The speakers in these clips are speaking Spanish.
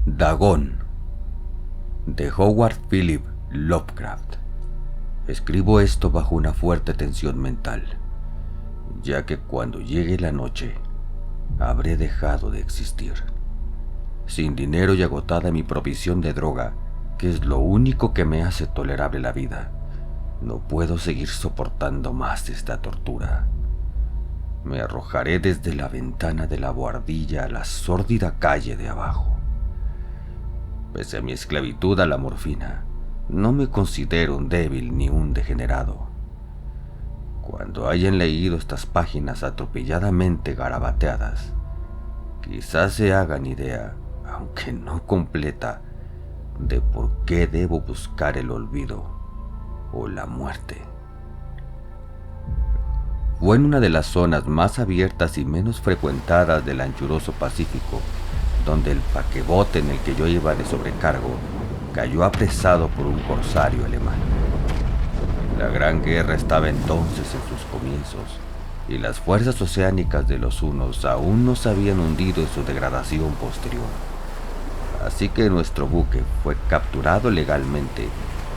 Dagón, de Howard Philip Lovecraft. Escribo esto bajo una fuerte tensión mental, ya que cuando llegue la noche, habré dejado de existir. Sin dinero y agotada mi provisión de droga, que es lo único que me hace tolerable la vida, no puedo seguir soportando más esta tortura. Me arrojaré desde la ventana de la buhardilla a la sórdida calle de abajo. Pese a mi esclavitud a la morfina, no me considero un débil ni un degenerado. Cuando hayan leído estas páginas atropelladamente garabateadas, quizás se hagan idea, aunque no completa, de por qué debo buscar el olvido o la muerte. Fue en una de las zonas más abiertas y menos frecuentadas del anchuroso Pacífico, donde el paquebote en el que yo iba de sobrecargo cayó apresado por un corsario alemán. La Gran Guerra estaba entonces en sus comienzos, y las fuerzas oceánicas de los hunos aún no se habían hundido en su degradación posterior. Así que nuestro buque fue capturado legalmente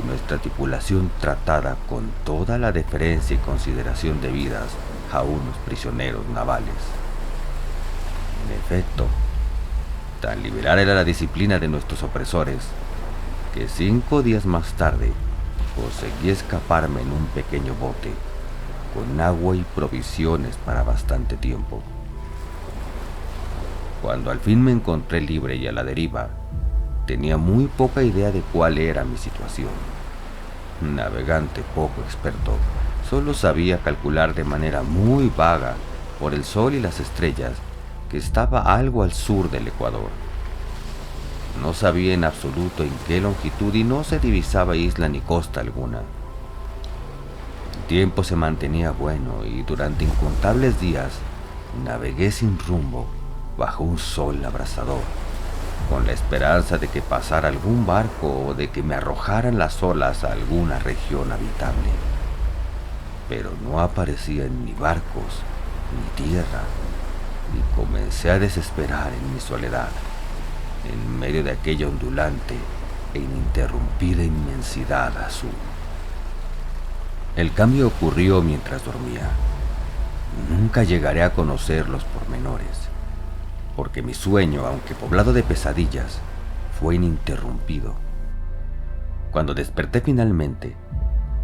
y nuestra tripulación tratada con toda la deferencia y consideración debidas a unos prisioneros navales. En efecto, tan liberal era la disciplina de nuestros opresores, que 5 días más tarde conseguí escaparme en un pequeño bote, con agua y provisiones para bastante tiempo. Cuando al fin me encontré libre y a la deriva, tenía muy poca idea de cuál era mi situación. Navegante poco experto, solo sabía calcular de manera muy vaga, por el sol y las estrellas, que estaba algo al sur del Ecuador. No sabía en absoluto en qué longitud y no se divisaba isla ni costa alguna. El tiempo se mantenía bueno y durante incontables días navegué sin rumbo bajo un sol abrasador, con la esperanza de que pasara algún barco o de que me arrojaran las olas a alguna región habitable. Pero no aparecían ni barcos ni tierra, y comencé a desesperar en mi soledad, en medio de aquella ondulante e ininterrumpida inmensidad azul. El cambio ocurrió mientras dormía. Nunca llegaré a conocer los pormenores, porque mi sueño, aunque poblado de pesadillas, fue ininterrumpido. Cuando desperté finalmente,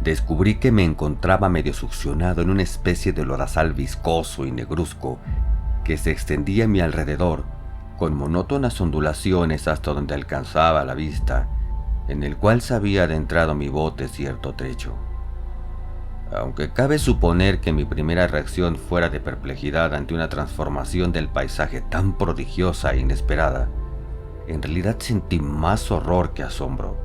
descubrí que me encontraba medio succionado en una especie de lodazal viscoso y negruzco que se extendía a mi alrededor con monótonas ondulaciones hasta donde alcanzaba la vista, en el cual se había adentrado mi bote cierto trecho. Aunque cabe suponer que mi primera reacción fuera de perplejidad ante una transformación del paisaje tan prodigiosa e inesperada, en realidad sentí más horror que asombro,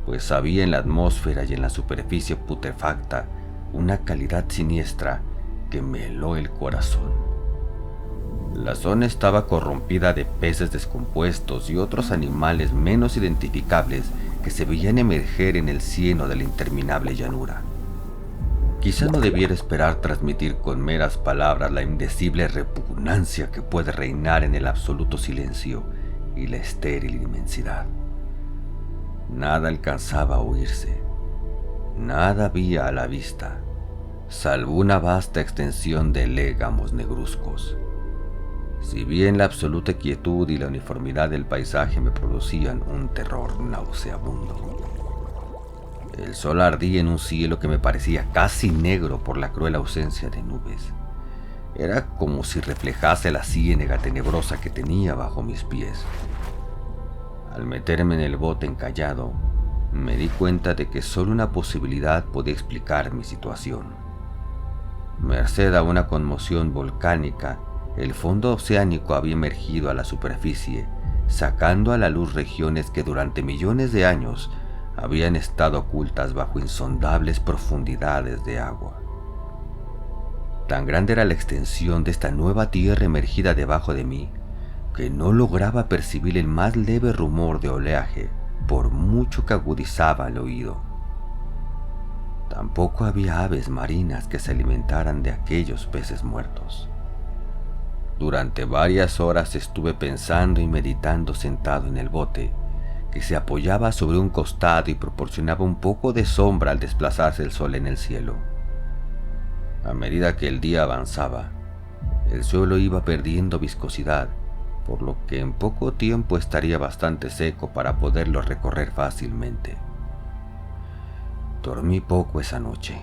pues había en la atmósfera y en la superficie putrefacta una calidad siniestra que me heló el corazón. La zona estaba corrompida de peces descompuestos y otros animales menos identificables que se veían emerger en el cieno de la interminable llanura. Quizá no debiera esperar transmitir con meras palabras la indecible repugnancia que puede reinar en el absoluto silencio y la estéril inmensidad. Nada alcanzaba a oírse, nada había a la vista, salvo una vasta extensión de légamos negruzcos. Si bien la absoluta quietud y la uniformidad del paisaje me producían un terror nauseabundo. El sol ardía en un cielo que me parecía casi negro por la cruel ausencia de nubes. Era como si reflejase la ciénaga tenebrosa que tenía bajo mis pies. Al meterme en el bote encallado, me di cuenta de que solo una posibilidad podía explicar mi situación. Merced a una conmoción volcánica, el fondo oceánico había emergido a la superficie, sacando a la luz regiones que durante millones de años habían estado ocultas bajo insondables profundidades de agua. Tan grande era la extensión de esta nueva tierra emergida debajo de mí, que no lograba percibir el más leve rumor de oleaje, por mucho que agudizaba el oído. Tampoco había aves marinas que se alimentaran de aquellos peces muertos. Durante varias horas estuve pensando y meditando sentado en el bote, que se apoyaba sobre un costado y proporcionaba un poco de sombra al desplazarse el sol en el cielo. A medida que el día avanzaba, el suelo iba perdiendo viscosidad, por lo que en poco tiempo estaría bastante seco para poderlo recorrer fácilmente. Dormí poco esa noche,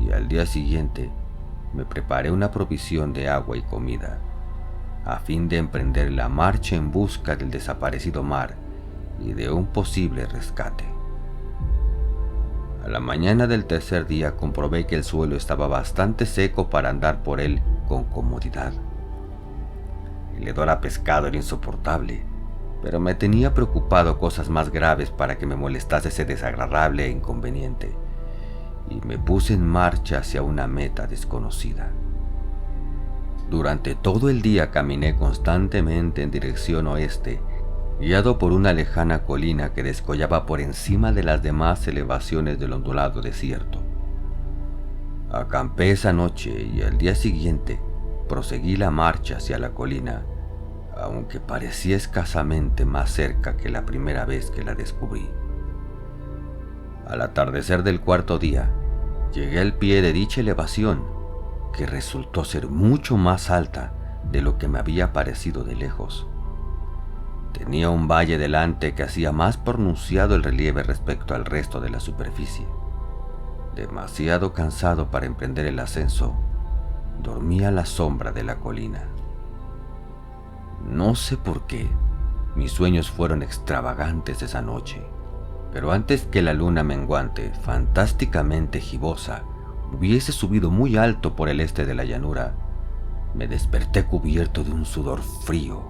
y al día siguiente me preparé una provisión de agua y comida, a fin de emprender la marcha en busca del desaparecido mar y de un posible rescate. A la mañana del tercer día comprobé que el suelo estaba bastante seco para andar por él con comodidad. El hedor a pescado era insoportable, pero me tenía preocupado cosas más graves para que me molestase ese desagradable e inconveniente, y me puse en marcha hacia una meta desconocida. Durante todo el día caminé constantemente en dirección oeste, guiado por una lejana colina que descollaba por encima de las demás elevaciones del ondulado desierto. Acampé esa noche y al día siguiente proseguí la marcha hacia la colina, aunque parecía escasamente más cerca que la primera vez que la descubrí. Al atardecer del cuarto día, llegué al pie de dicha elevación, que resultó ser mucho más alta de lo que me había parecido de lejos. Tenía un valle delante que hacía más pronunciado el relieve respecto al resto de la superficie. Demasiado cansado para emprender el ascenso, dormí a la sombra de la colina. No sé por qué, mis sueños fueron extravagantes esa noche, pero antes que la luna menguante, fantásticamente gibosa, hubiese subido muy alto por el este de la llanura, me desperté cubierto de un sudor frío,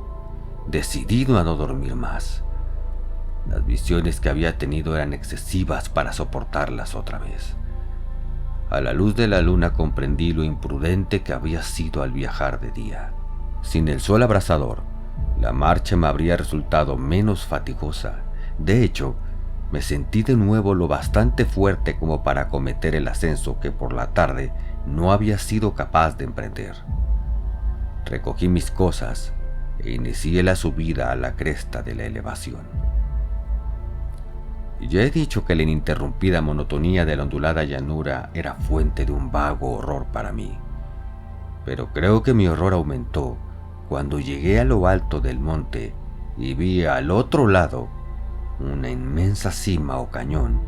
decidido a no dormir más. Las visiones que había tenido eran excesivas para soportarlas otra vez. A la luz de la luna comprendí lo imprudente que había sido al viajar de día. Sin el sol abrasador, la marcha me habría resultado menos fatigosa. De hecho, me sentí de nuevo lo bastante fuerte como para acometer el ascenso que por la tarde no había sido capaz de emprender. Recogí mis cosas e inicié la subida a la cresta de la elevación. Ya he dicho que la ininterrumpida monotonía de la ondulada llanura era fuente de un vago horror para mí, pero creo que mi horror aumentó cuando llegué a lo alto del monte y vi al otro lado una inmensa cima o cañón,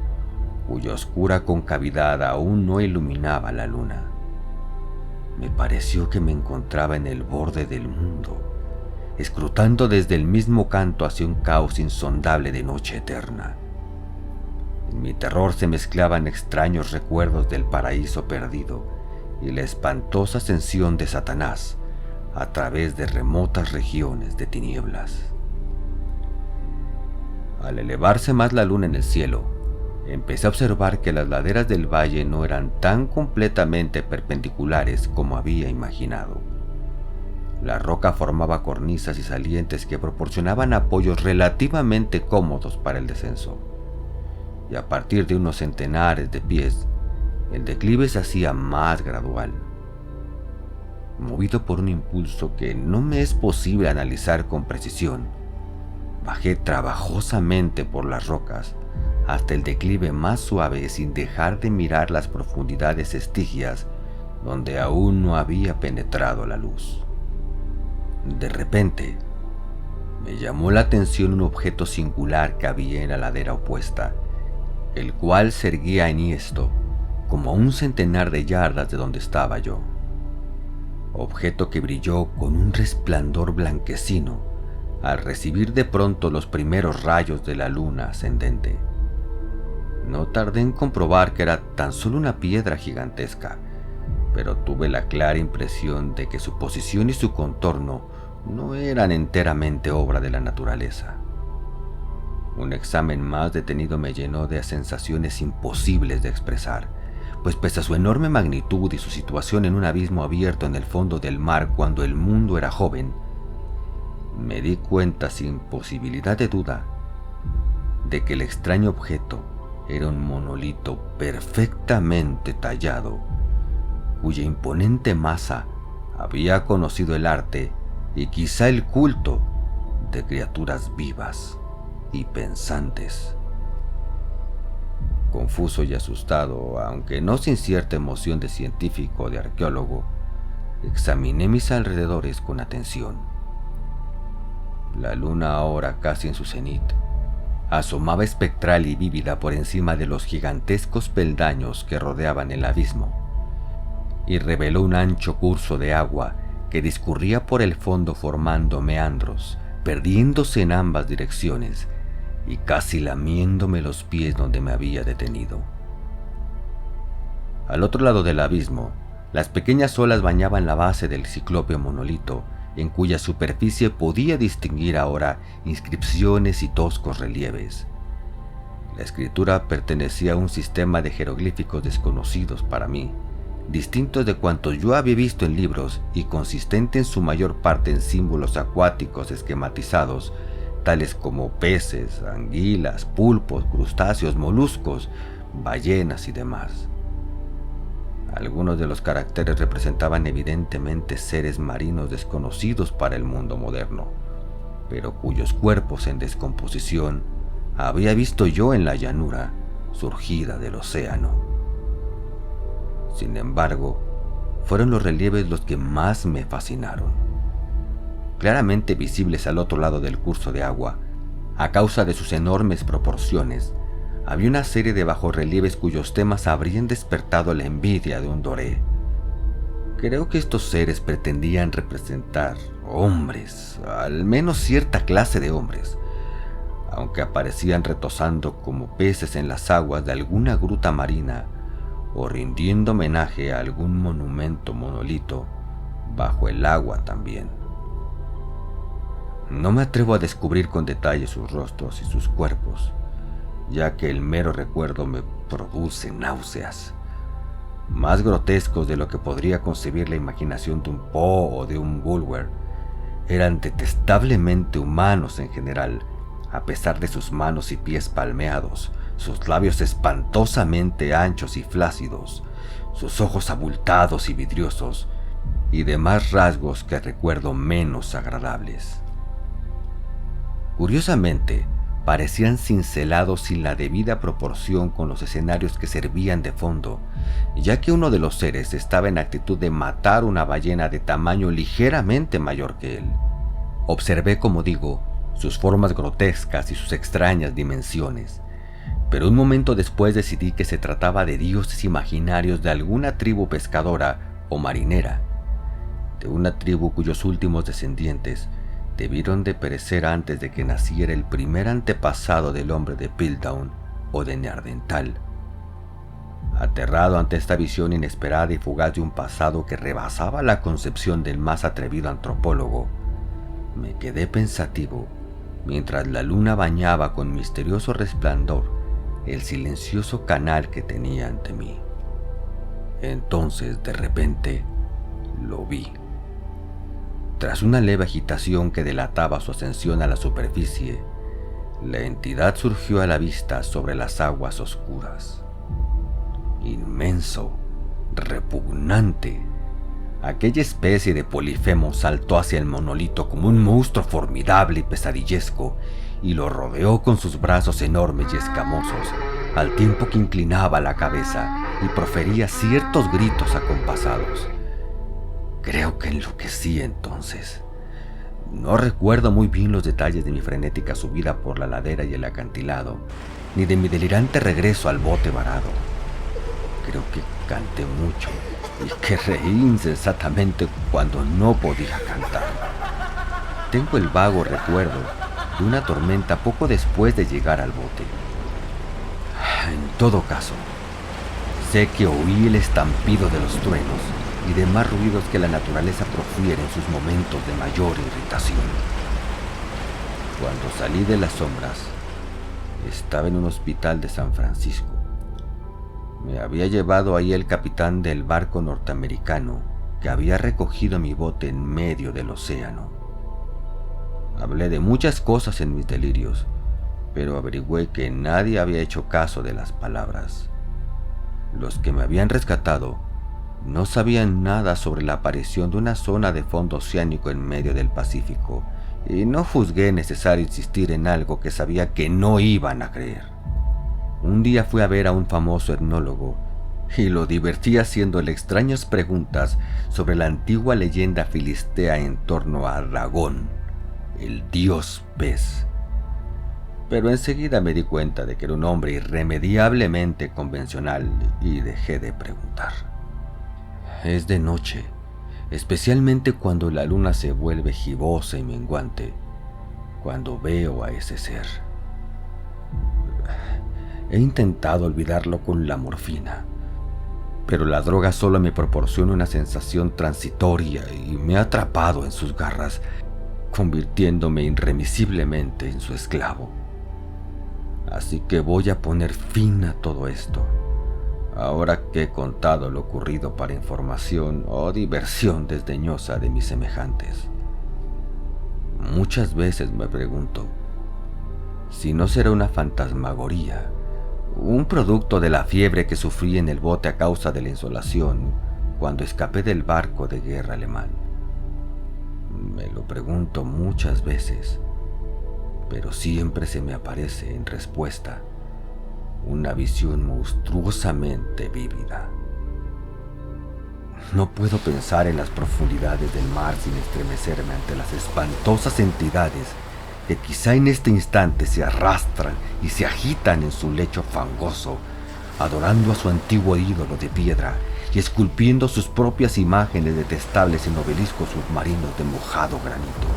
cuya oscura concavidad aún no iluminaba la luna. Me pareció que me encontraba en el borde del mundo, escrutando desde el mismo canto hacia un caos insondable de noche eterna. En mi terror se mezclaban extraños recuerdos del paraíso perdido y la espantosa ascensión de Satanás a través de remotas regiones de tinieblas. Al elevarse más la luna en el cielo, empecé a observar que las laderas del valle no eran tan completamente perpendiculares como había imaginado. La roca formaba cornisas y salientes que proporcionaban apoyos relativamente cómodos para el descenso, y a partir de unos centenares de pies, el declive se hacía más gradual. Movido por un impulso que no me es posible analizar con precisión, bajé trabajosamente por las rocas hasta el declive más suave sin dejar de mirar las profundidades estigias donde aún no había penetrado la luz. De repente, me llamó la atención un objeto singular que había en la ladera opuesta, el cual se erguía enhiesto, como a un centenar de yardas de donde estaba yo. Objeto que brilló con un resplandor blanquecino al recibir de pronto los primeros rayos de la luna ascendente. No tardé en comprobar que era tan solo una piedra gigantesca, pero tuve la clara impresión de que su posición y su contorno no eran enteramente obra de la naturaleza. Un examen más detenido me llenó de sensaciones imposibles de expresar, pues pese a su enorme magnitud y su situación en un abismo abierto en el fondo del mar cuando el mundo era joven, me di cuenta sin posibilidad de duda de que el extraño objeto era un monolito perfectamente tallado, cuya imponente masa había conocido el arte y quizá el culto de criaturas vivas y pensantes. Confuso y asustado, aunque no sin cierta emoción de científico o de arqueólogo, examiné mis alrededores con atención. La luna, ahora casi en su cenit, asomaba espectral y vívida por encima de los gigantescos peldaños que rodeaban el abismo, y reveló un ancho curso de agua que discurría por el fondo formando meandros, perdiéndose en ambas direcciones y casi lamiéndome los pies donde me había detenido. Al otro lado del abismo, las pequeñas olas bañaban la base del ciclópeo monolito, en cuya superficie podía distinguir ahora inscripciones y toscos relieves. La escritura pertenecía a un sistema de jeroglíficos desconocidos para mí, distintos de cuantos yo había visto en libros y consistente en su mayor parte en símbolos acuáticos esquematizados, tales como peces, anguilas, pulpos, crustáceos, moluscos, ballenas y demás. Algunos de los caracteres representaban evidentemente seres marinos desconocidos para el mundo moderno, pero cuyos cuerpos en descomposición había visto yo en la llanura surgida del océano. Sin embargo, fueron los relieves los que más me fascinaron. Claramente visibles al otro lado del curso de agua, a causa de sus enormes proporciones, había una serie de bajorrelieves cuyos temas habrían despertado la envidia de un doré. Creo que estos seres pretendían representar hombres, al menos cierta clase de hombres, aunque aparecían retozando como peces en las aguas de alguna gruta marina o rindiendo homenaje a algún monumento monolito bajo el agua también. No me atrevo a descubrir con detalle sus rostros y sus cuerpos, ya que el mero recuerdo me produce náuseas, más grotescos de lo que podría concebir la imaginación de un Poe o de un Bulwer. Eran detestablemente humanos en general, a pesar de sus manos y pies palmeados, sus labios espantosamente anchos y flácidos, sus ojos abultados y vidriosos, y demás rasgos que recuerdo menos agradables. Curiosamente, parecían cincelados sin la debida proporción con los escenarios que servían de fondo, ya que uno de los seres estaba en actitud de matar una ballena de tamaño ligeramente mayor que él. Observé, como digo, sus formas grotescas y sus extrañas dimensiones, pero un momento después decidí que se trataba de dioses imaginarios de alguna tribu pescadora o marinera, de una tribu cuyos últimos descendientes debieron de perecer antes de que naciera el primer antepasado del hombre de Piltdown o de Neandertal. Aterrado ante esta visión inesperada y fugaz de un pasado que rebasaba la concepción del más atrevido antropólogo, me quedé pensativo mientras la luna bañaba con misterioso resplandor el silencioso canal que tenía ante mí. Entonces, de repente, lo vi. Tras una leve agitación que delataba su ascensión a la superficie, la entidad surgió a la vista sobre las aguas oscuras. Inmenso, repugnante, aquella especie de Polifemo saltó hacia el monolito como un monstruo formidable y pesadillesco y lo rodeó con sus brazos enormes y escamosos, al tiempo que inclinaba la cabeza y profería ciertos gritos acompasados. Creo que enloquecí entonces. No recuerdo muy bien los detalles de mi frenética subida por la ladera y el acantilado, ni de mi delirante regreso al bote varado. Creo que canté mucho y que reí insensatamente cuando no podía cantar. Tengo el vago recuerdo de una tormenta poco después de llegar al bote. En todo caso, sé que oí el estampido de los truenos y demás ruidos que la naturaleza profiere en sus momentos de mayor irritación. Cuando salí de las sombras, estaba en un hospital de San Francisco. Me había llevado ahí el capitán del barco norteamericano que había recogido mi bote en medio del océano. Hablé de muchas cosas en mis delirios, pero averigüé que nadie había hecho caso de las palabras. Los que me habían rescatado No sabían nada sobre la aparición de una zona de fondo oceánico en medio del Pacífico, y no juzgué necesario insistir en algo que sabía que no iban a creer. Un día fui a ver a un famoso etnólogo y lo divertí haciéndole extrañas preguntas sobre la antigua leyenda filistea en torno a Dagón, el dios pez. Pero enseguida me di cuenta de que era un hombre irremediablemente convencional y dejé de preguntar. Es de noche, especialmente cuando la luna se vuelve gibosa y menguante, cuando veo a ese ser. He intentado olvidarlo con la morfina, pero la droga solo me proporciona una sensación transitoria y me ha atrapado en sus garras, convirtiéndome irremisiblemente en su esclavo. Así que voy a poner fin a todo esto, ahora que he contado lo ocurrido para información o diversión desdeñosa de mis semejantes. Muchas veces me pregunto si no será una fantasmagoría, un producto de la fiebre que sufrí en el bote a causa de la insolación cuando escapé del barco de guerra alemán. Me lo pregunto muchas veces, pero siempre se me aparece en respuesta una visión monstruosamente vívida. No puedo pensar en las profundidades del mar sin estremecerme ante las espantosas entidades que quizá en este instante se arrastran y se agitan en su lecho fangoso, adorando a su antiguo ídolo de piedra y esculpiendo sus propias imágenes detestables en obeliscos submarinos de mojado granito.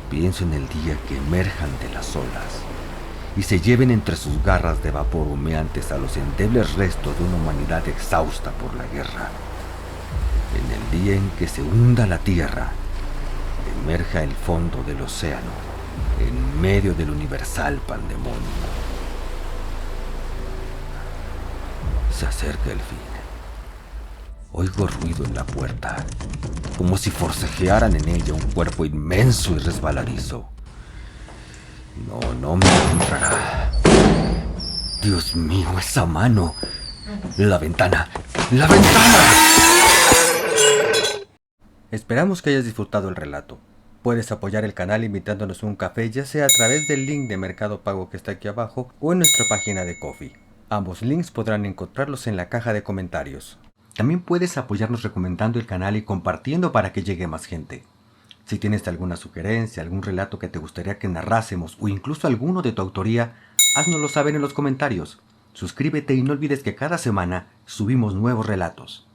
Pienso en el día que emerjan de las olas y se lleven entre sus garras de vapor humeantes a los endebles restos de una humanidad exhausta por la guerra. En el día en que se hunda la tierra, emerja el fondo del océano en medio del universal pandemonio. Se acerca el fin. Oigo ruido en la puerta, como si forcejearan en ella un cuerpo inmenso y resbaladizo. No me encontrará. Dios mío, esa mano. La ventana. ¡La ventana! Esperamos que hayas disfrutado el relato. Puedes apoyar el canal invitándonos un café, ya sea a través del link de Mercado Pago que está aquí abajo o en nuestra página de Ko-fi. Ambos links podrán encontrarlos en la caja de comentarios. También puedes apoyarnos recomendando el canal y compartiendo para que llegue más gente. Si tienes alguna sugerencia, algún relato que te gustaría que narrásemos o incluso alguno de tu autoría, háznoslo saber en los comentarios. Suscríbete y no olvides que cada semana subimos nuevos relatos.